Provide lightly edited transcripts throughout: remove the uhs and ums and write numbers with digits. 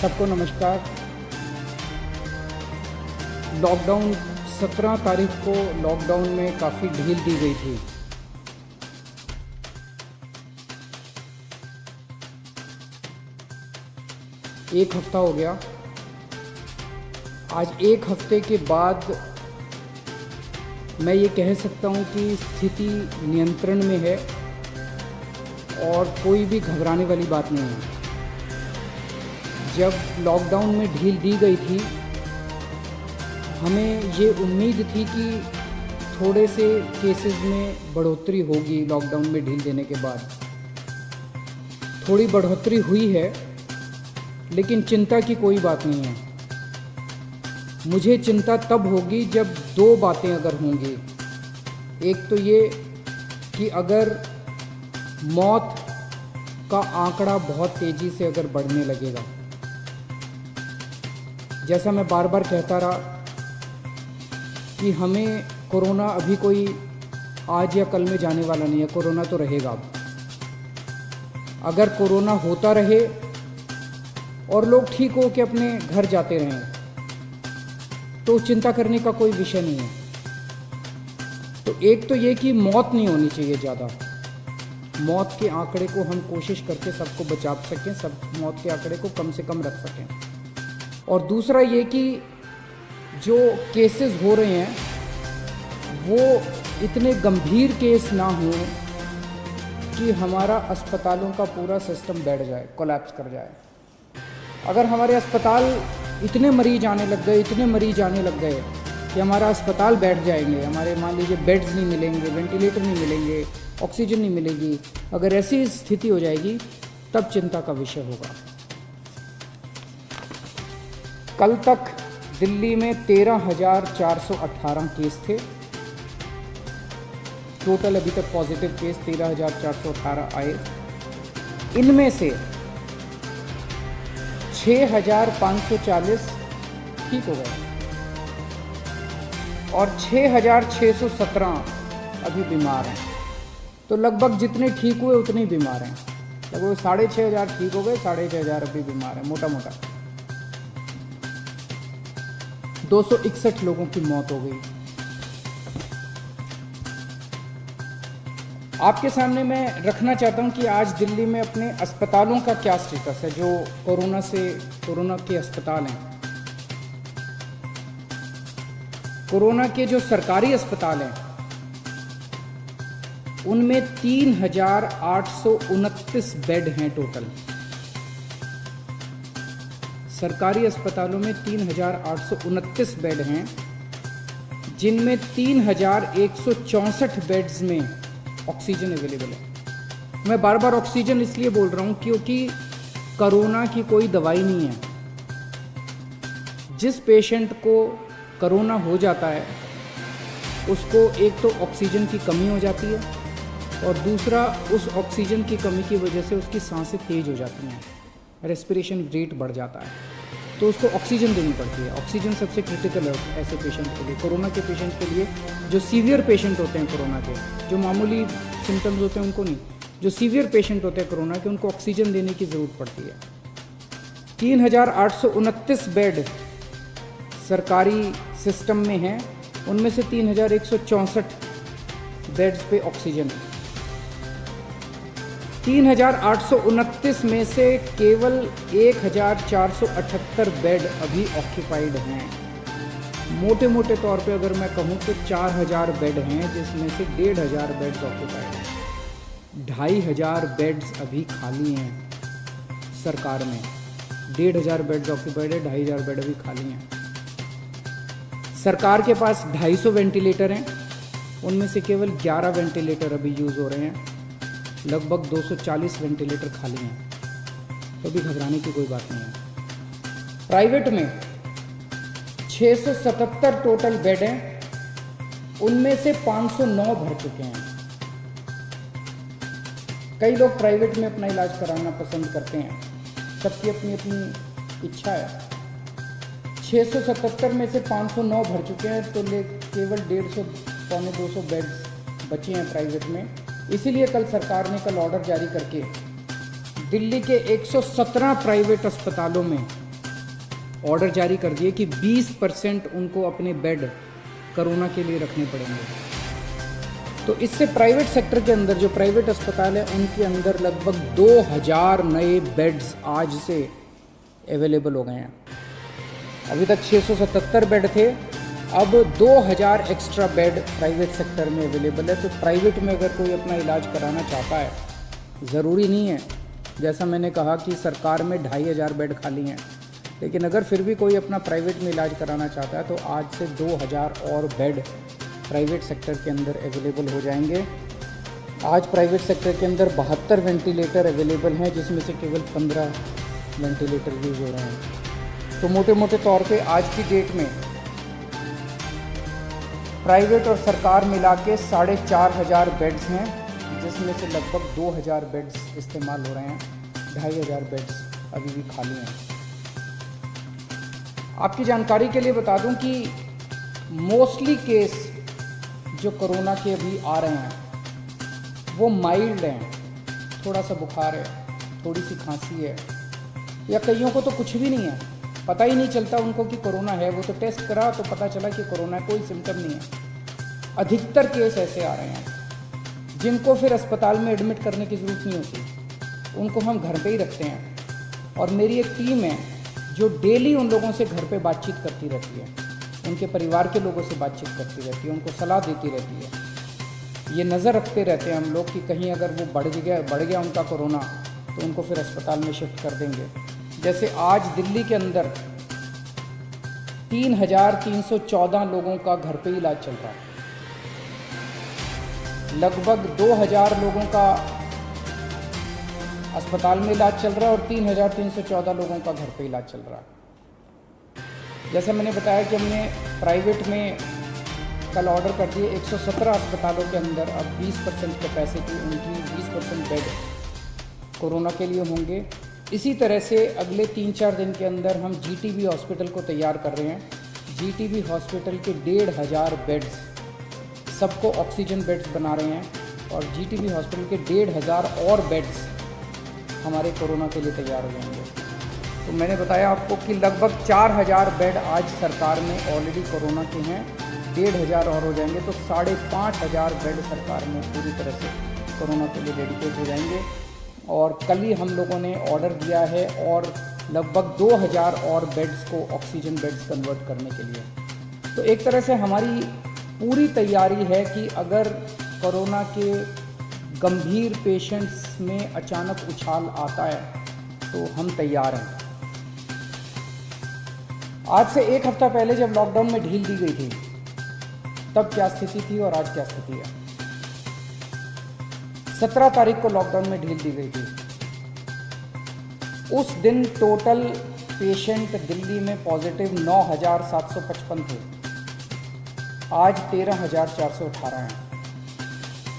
सबको नमस्कार। लॉकडाउन 17 तारीख को लॉकडाउन में काफ़ी ढील दी गई थी। एक हफ्ता हो गया। आज एक हफ्ते के बाद मैं ये कह सकता हूँ कि स्थिति नियंत्रण में है और कोई भी घबराने वाली बात नहीं है। जब लॉकडाउन में ढील दी गई थी, हमें ये उम्मीद थी कि थोड़े से केसेस में बढ़ोतरी होगी। लॉकडाउन में ढील देने के बाद थोड़ी बढ़ोतरी हुई है, लेकिन चिंता की कोई बात नहीं है। मुझे चिंता तब होगी जब दो बातें अगर होंगी। एक तो ये कि अगर मौत का आंकड़ा बहुत तेज़ी से अगर बढ़ने लगेगा, जैसा मैं बार बार कहता रहा कि हमें कोरोना अभी कोई आज या कल में जाने वाला नहीं है। कोरोना तो रहेगा। अब अगर कोरोना होता रहे और लोग ठीक हो के अपने घर जाते रहें तो चिंता करने का कोई विषय नहीं है। तो एक तो ये कि मौत नहीं होनी चाहिए ज़्यादा। मौत के आंकड़े को हम कोशिश करके सबको बचा सकें, सब मौत के आंकड़े को कम से कम रख सकें। और दूसरा ये कि जो केसेस हो रहे हैं वो इतने गंभीर केस ना हो कि हमारा अस्पतालों का पूरा सिस्टम बैठ जाए, कोलैप्स कर जाए। अगर हमारे अस्पताल इतने मरीज आने लग गए कि हमारा अस्पताल बैठ जाएंगे, हमारे मान लीजिए बेड्स नहीं मिलेंगे, वेंटिलेटर नहीं मिलेंगे, ऑक्सीजन नहीं मिलेगी, अगर ऐसी स्थिति हो जाएगी तब चिंता का विषय होगा। कल तक दिल्ली में 13,418 केस थे टोटल। अभी तक पॉजिटिव केस 13,418 आए। इनमें से 6,540 ठीक हो गए और 6,617 अभी बीमार हैं। तो लगभग जितने ठीक हुए उतने ही बीमार हैं। लगभग 6,500 ठीक हो गए, 6,500 अभी बीमार हैं। मोटा मोटा 261 लोगों की मौत हो गई। आपके सामने मैं रखना चाहता हूं कि आज दिल्ली में अपने अस्पतालों का क्या स्टेटस है। जो कोरोना के अस्पताल हैं, कोरोना के जो सरकारी अस्पताल हैं, उनमें 3,829 बेड हैं टोटल। सरकारी अस्पतालों में 3,829 बेड हैं, जिनमें 3,164 बेड्स में ऑक्सीजन अवेलेबल है। मैं बार बार ऑक्सीजन इसलिए बोल रहा हूँ क्योंकि कोरोना की कोई दवाई नहीं है। जिस पेशेंट को कोरोना हो जाता है उसको एक तो ऑक्सीजन की कमी हो जाती है और दूसरा उस ऑक्सीजन की कमी की वजह से उसकी सांसें तेज हो जाती हैं, रेस्पिरेशन रेट बढ़ जाता है, तो उसको ऑक्सीजन देनी पड़ती है। ऑक्सीजन सबसे क्रिटिकल है ऐसे पेशेंट के लिए, कोरोना के पेशेंट के लिए। जो सीवियर पेशेंट होते हैं कोरोना के, जो मामूली सिम्टम्स होते हैं उनको नहीं, जो सीवियर पेशेंट होते हैं कोरोना के, उनको ऑक्सीजन देने की ज़रूरत पड़ती है। 3,829 बेड सरकारी सिस्टम में हैं, उनमें से 3,164 बेड्स पे ऑक्सीजन है। 3,829 में से केवल 1,478 बेड अभी ऑक्यूपाइड हैं। मोटे मोटे तौर पे अगर मैं कहूँ तो 4,000 बेड हैं, जिसमें से 1,500 बेड्स ऑक्यूपाइड हैं। 2,500 बेड्स अभी खाली हैं सरकार में। 1,500 बेड्स ऑक्यूपाइड है, 2,500 बेड अभी खाली हैं। सरकार के पास 250 वेंटिलेटर हैं, उनमें से केवल 11 वेंटिलेटर अभी यूज़ हो रहे हैं। लगभग 240 वेंटिलेटर खाली हैं, तो भी घबराने की कोई बात नहीं है। प्राइवेट में 677 टोटल बेड हैं, उनमें से 509 भर चुके हैं। कई लोग प्राइवेट में अपना इलाज कराना पसंद करते हैं, सबकी अपनी अपनी इच्छा है। 677 में से 509 भर चुके हैं, तो केवल 150 पौने 200 बेड्स बचे हैं प्राइवेट में। इसीलिए कल सरकार ने ऑर्डर जारी करके दिल्ली के 117 प्राइवेट अस्पतालों में ऑर्डर जारी कर दिए कि 20% उनको अपने बेड कोरोना के लिए रखने पड़ेंगे। तो इससे प्राइवेट सेक्टर के अंदर जो प्राइवेट अस्पताल है उनके अंदर लगभग 2000 नए बेड्स आज से अवेलेबल हो गए हैं। अभी तक 677 बेड थे, अब 2000 एक्स्ट्रा बेड प्राइवेट सेक्टर में अवेलेबल है। तो प्राइवेट में अगर कोई अपना इलाज कराना चाहता है, ज़रूरी नहीं है जैसा मैंने कहा कि सरकार में 2500 बेड खाली हैं, लेकिन अगर फिर भी कोई अपना प्राइवेट में इलाज कराना चाहता है तो आज से 2000 और बेड प्राइवेट सेक्टर के अंदर अवेलेबल हो जाएंगे। आज प्राइवेट सेक्टर के अंदर 72 वेंटिलेटर अवेलेबल हैं, जिसमें से केवल 15 वेंटिलेटर यूज़ हो रहे हैं। तो मोटे मोटे तौर पे आज की डेट में प्राइवेट और सरकार मिला के 4500 बेड्स हैं, जिसमें से लगभग 2000 बेड्स इस्तेमाल हो रहे हैं, 2500 बेड्स अभी भी खाली हैं। आपकी जानकारी के लिए बता दूं कि मोस्टली केस जो कोरोना के अभी आ रहे हैं वो माइल्ड हैं, थोड़ा सा बुखार है, थोड़ी सी खांसी है, या कईयों को तो कुछ भी नहीं है, पता ही नहीं चलता उनको कि कोरोना है। वो तो टेस्ट करा तो पता चला कि कोरोना है, कोई सिम्टम नहीं है। अधिकतर केस ऐसे आ रहे हैं जिनको फिर अस्पताल में एडमिट करने की ज़रूरत नहीं होती, उनको हम घर पे ही रखते हैं। और मेरी एक टीम है जो डेली उन लोगों से घर पे बातचीत करती रहती है, उनके परिवार के लोगों से बातचीत करती रहती है, उनको सलाह देती रहती है। ये नज़र रखते रहते हैं हम लोग कि कहीं अगर वो बढ़ गया उनका कोरोना तो उनको फिर अस्पताल में शिफ्ट कर देंगे। जैसे आज दिल्ली के अंदर 3314 लोगों का घर पे इलाज चल रहा है, लगभग 2000 लोगों का अस्पताल में इलाज चल रहा है और 3314 लोगों का घर पे इलाज चल रहा है। जैसे मैंने बताया कि हमने प्राइवेट में कल ऑर्डर कर दिए 117 अस्पतालों के अंदर अब 20% कैपेसिटी उनकी 20% बेड कोरोना के लिए होंगे। इसी तरह से अगले 3-4 दिन के अंदर हम जीटीबी हॉस्पिटल को तैयार कर रहे हैं। जीटीबी हॉस्पिटल के 1500 बेड्स सबको ऑक्सीजन बेड्स बना रहे हैं और जीटीबी हॉस्पिटल के 1500 और बेड्स हमारे कोरोना के लिए तैयार हो जाएंगे। तो मैंने बताया आपको कि लगभग 4000 बेड आज सरकार में ऑलरेडी कोरोना के हैं, 1500 और हो जाएंगे तो 5500 बेड सरकार में पूरी तरह से कोरोना के लिए डेडिकेट हो जाएंगे। और कल ही हम लोगों ने ऑर्डर दिया है और लगभग 2000 और बेड्स को ऑक्सीजन बेड्स कन्वर्ट करने के लिए। तो एक तरह से हमारी पूरी तैयारी है कि अगर कोरोना के गंभीर पेशेंट्स में अचानक उछाल आता है तो हम तैयार हैं। आज से एक हफ्ता पहले जब लॉकडाउन में ढील दी गई थी तब क्या स्थिति थी और आज क्या स्थिति है। 17 तारीख को लॉकडाउन में ढील दी गई थी। उस दिन टोटल पेशेंट दिल्ली में पॉजिटिव 9755 थे, आज 13418 हैं।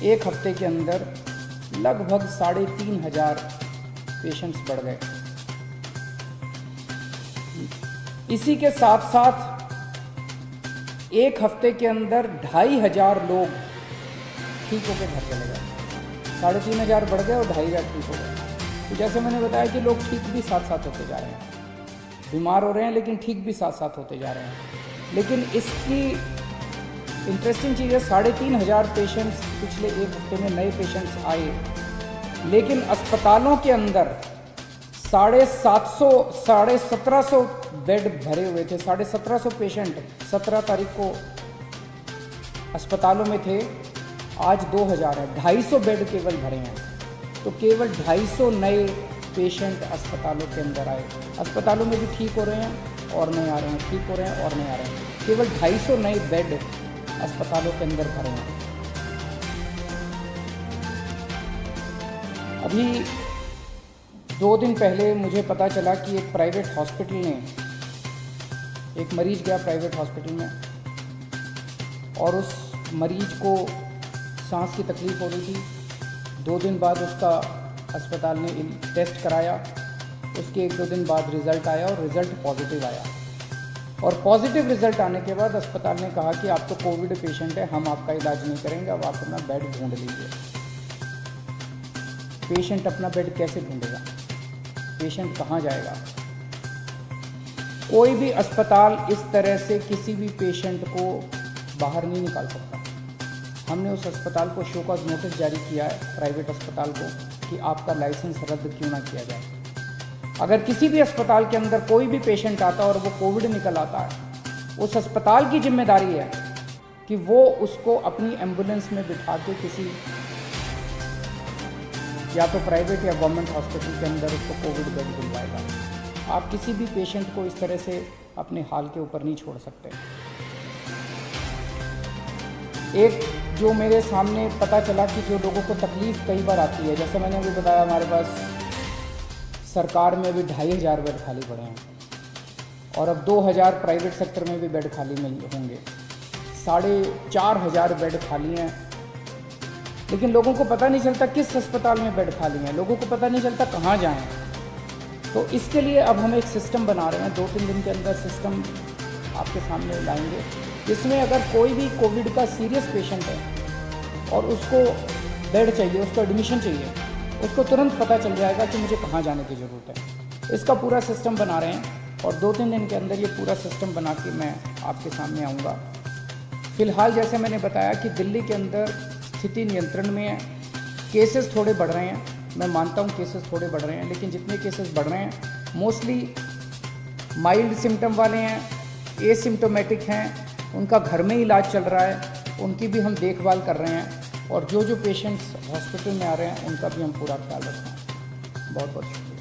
एक हफ्ते के अंदर लगभग 3500 पेशेंट्स बढ़ गए। इसी के साथ साथ एक हफ्ते के अंदर 2500 लोग ठीक होकर घर चले गए। 3500 बढ़ गए और 2500 ठीक हो गए। तो जैसे मैंने बताया कि लोग ठीक भी साथ साथ होते जा रहे हैं, बीमार हो रहे हैं लेकिन ठीक भी साथ साथ होते जा रहे हैं। लेकिन इसकी इंटरेस्टिंग चीज़ है 3500 पेशेंट्स पिछले एक हफ्ते में नए पेशेंट्स आए, लेकिन अस्पतालों के अंदर 1750 बेड भरे हुए थे। 1750 पेशेंट 17 तारीख को अस्पतालों में थे, आज 2000 है। 250 बेड केवल भरे हैं। तो केवल 250 नए पेशेंट अस्पतालों के अंदर आए। अस्पतालों में भी ठीक हो रहे हैं और नहीं आ रहे हैं, ठीक हो रहे हैं और नहीं आ रहे हैं। केवल 250 नए बेड अस्पतालों के अंदर भरे हैं। अभी 2 दिन पहले मुझे पता चला कि एक प्राइवेट हॉस्पिटल ने, एक मरीज गया प्राइवेट हॉस्पिटल में और उस मरीज को सांस की तकलीफ़ हो रही थी। 2 दिन बाद उसका अस्पताल ने टेस्ट कराया, उसके 1-2 दिन बाद रिज़ल्ट आया और रिज़ल्ट पॉजिटिव आया। और पॉजिटिव रिज़ल्ट आने के बाद अस्पताल ने कहा कि आप तो कोविड पेशेंट है, हम आपका इलाज नहीं करेंगे, अब आप अपना बेड ढूंढ लीजिए। पेशेंट अपना बेड कैसे ढूंढेगा? पेशेंट कहाँ जाएगा? कोई भी अस्पताल इस तरह से किसी भी पेशेंट को बाहर नहीं निकाल सकता। हमने उस अस्पताल को शो कॉज नोटिस जारी किया है, प्राइवेट अस्पताल को, कि आपका लाइसेंस रद्द क्यों ना किया जाए। अगर किसी भी अस्पताल के अंदर कोई भी पेशेंट आता और वो कोविड निकल आता है, उस अस्पताल की जिम्मेदारी है कि वो उसको अपनी एम्बुलेंस में बिठा के किसी या तो प्राइवेट या गवर्नमेंट हॉस्पिटल के अंदर उसको कोविड बेड दिलवाएगा। आप किसी भी पेशेंट को इस तरह से अपने हाल के ऊपर नहीं छोड़ सकते। एक जो मेरे सामने पता चला कि जो लोगों को तकलीफ़ कई बार आती है, जैसे मैंने अभी बताया, हमारे पास सरकार में अभी 2500 बेड खाली पड़े हैं और अब 2000 प्राइवेट सेक्टर में भी बेड खाली होंगे। 4500 बेड खाली हैं, लेकिन लोगों को पता नहीं चलता किस अस्पताल में बेड खाली हैं, लोगों को पता नहीं चलता कहाँ जाएं। तो इसके लिए अब हम एक सिस्टम बना रहे हैं, 2-3 दिन के अंदर सिस्टम आपके सामने लाएंगे, जिसमें अगर कोई भी कोविड का सीरियस पेशेंट है और उसको बेड चाहिए, उसको एडमिशन चाहिए, उसको तुरंत पता चल जाएगा कि मुझे कहाँ जाने की ज़रूरत है। इसका पूरा सिस्टम बना रहे हैं और 2-3 दिन के अंदर ये पूरा सिस्टम बना के मैं आपके सामने आऊँगा। फ़िलहाल जैसे मैंने बताया कि दिल्ली के अंदर स्थिति नियंत्रण में है, केसेस थोड़े बढ़ रहे हैं, मैं मानता हूँ केसेस थोड़े बढ़ रहे हैं, लेकिन जितने केसेस बढ़ रहे हैं मोस्टली माइल्ड सिम्टम वाले हैं, एसिम्टोमेटिक हैं, उनका घर में इलाज चल रहा है, उनकी भी हम देखभाल कर रहे हैं और जो पेशेंट्स हॉस्पिटल में आ रहे हैं उनका भी हम पूरा ख्याल रख रहे हैं। बहुत बहुत शुक्रिया।